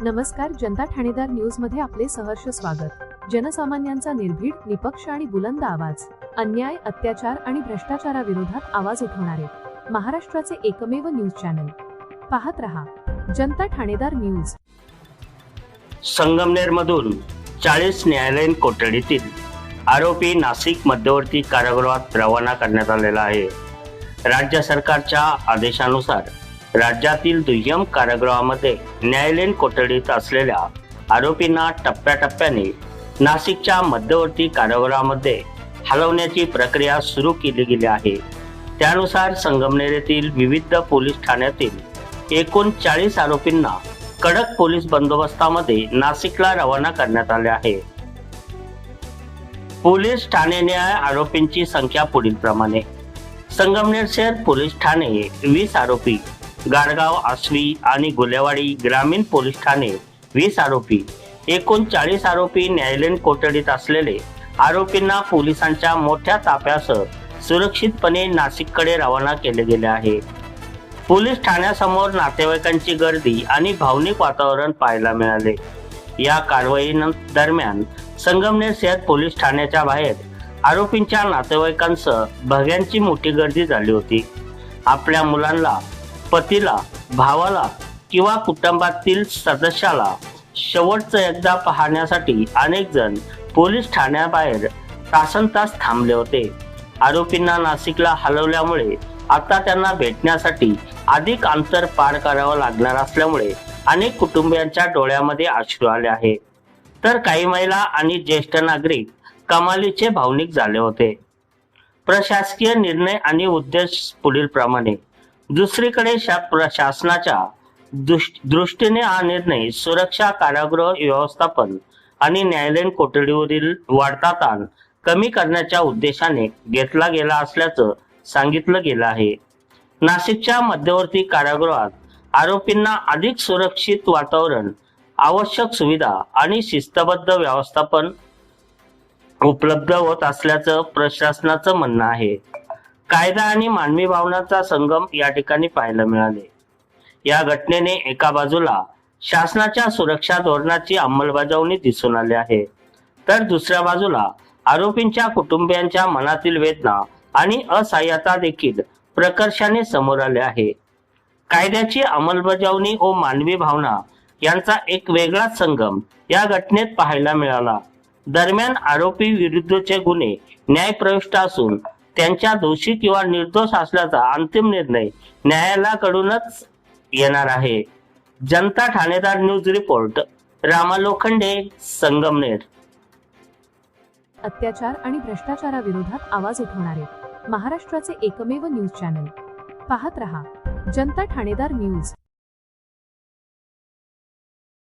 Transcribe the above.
नमस्कार, जनता ठाणेदार न्यूज मध्ये आपले सहर्ष स्वागत। जनसामान्यांचा निर्भीड, निपक्ष आणि बुलंद आवाज, अन्याय, अत्याचार आणि भ्रष्टाचाराविरोधात आवाज उठवणारे महाराष्ट्राचे एकमेव न्यूज चॅनल। पाहत रहा जनता ठाणेदार न्यूज। संगमनेरमधून 40 न्यायालयीन कोठडीतील आरोपी नाशिक मध्यवर्ती कारागृहात रवाना करण्यात आलेला आहे। राज्य सरकारच्या आदेशानुसार राज्यातील दुय्यम कारागृहामध्ये न्यायालयीन कोठडीत असलेल्या आरोपींना टप्प्याटप्प्याने नाशिकच्या मध्यवर्ती कारागृहामध्ये हलवण्याची प्रक्रिया सुरू केली गेली आहे। त्यानुसार संगमनेर येथील विविध पोलीस ठाण्यातील एकूण 40 आरोपींना कडक पोलीस बंदोबस्तामध्ये नाशिकला रवाना करण्यात आले आहे। पोलीस ठाणे आरोपींची संख्या पुढील प्रमाणे: संगमनेर शहर पोलीस ठाणे 20 आरोपी, गारगाव, आसवी आणि गुलेवाडी ग्रामीण पोलीस ठाणे 20 आरोपी, एकूण 40 आरोपी न्यायालयीन कोठडीत असलेले आरोपींना पोलिसांच्या मोठ्या ताफ्यासह सुरक्षितपणे नाशिककडे रवाना केले गेले आहे। पोलीस ठाण्यासमोर नातेवाईकांची गर्दी आणि भावनिक वातावरण पाहायला मिळाले। या कारवाई दरम्यान संगमनेर शहर पोलीस ठाण्याच्या बाहेर आरोपींच्या नातेवाईकांसह भव्यांची मोठी गर्दी झाली होती। आपल्या मुलांना, पतीला, भावाला किंवा कुटुंबातील सदस्याला शेवटचं एकदा पाहण्यासाठी अनेक जण पोलीस ठाण्याबाहेर तासनतास थांबले होते। आरोपींना नाशिकला हलवल्यामुळे आता त्यांना भेटण्यासाठी अधिक अंतर पार करावं लागणार असल्यामुळे अनेक कुटुंबियांच्या डोळ्यामध्ये अश्रू आले आहे, तर काही महिला आणि ज्येष्ठ नागरिक कमालीचे भावनिक झाले होते। प्रशासकीय निर्णय आणि उद्देश पुढील प्रमाणे: दुसरीकडे शासनाच्या दृष्टीने हा निर्णय सुरक्षा, कारागृह व्यवस्थापन आणि न्यायालयीन कोठडीवरील वाढता ताण कमी करण्याच्या उद्देशाने घेतला गेला असल्याचं सांगितलं गेलं आहे। नाशिकच्या मध्यवर्ती कारागृहात आरोपींना अधिक सुरक्षित वातावरण, आवश्यक सुविधा आणि शिस्तबद्ध व्यवस्थापन उपलब्ध होत असल्याचं प्रशासनाचं म्हणणं आहे। कायदा आणि मानवी भावनांचा संगम या ठिकाणी पाहायला मिळाले। या घटनेने एका बाजूला शासनाच्या सुरक्षा धोरणाची अंमलबजावणी दिसून आली आहे, तर दुसऱ्या बाजूला आरोपींच्या कुटुंबियांच्या मनातील वेदना आणि असहाय्यता देखील प्रकर्षाने समोर आले आहे। कायद्याची अंमलबजावणी व मानवी भावना यांचा एक वेगळाच संगम या घटनेत पाहायला मिळाला। दरम्यान आरोपी विरुद्धचे गुन्हे न्यायप्रविष्ट असून त्यांच्या दोषी किंवा निर्दोष असल्याचा अंतिम निर्णय न्यायालयाकडूनच येणार आहे। जनता ठाणेदार न्यूज रिपोर्ट, रामा लोखंडे, संगमनेर। अत्याचार आणि भ्रष्टाचाराविरोधात आवाज उठवणारे महाराष्ट्राचे एकमेव न्यूज चॅनल। पाहत रहा जनता ठाणेदार न्यूज।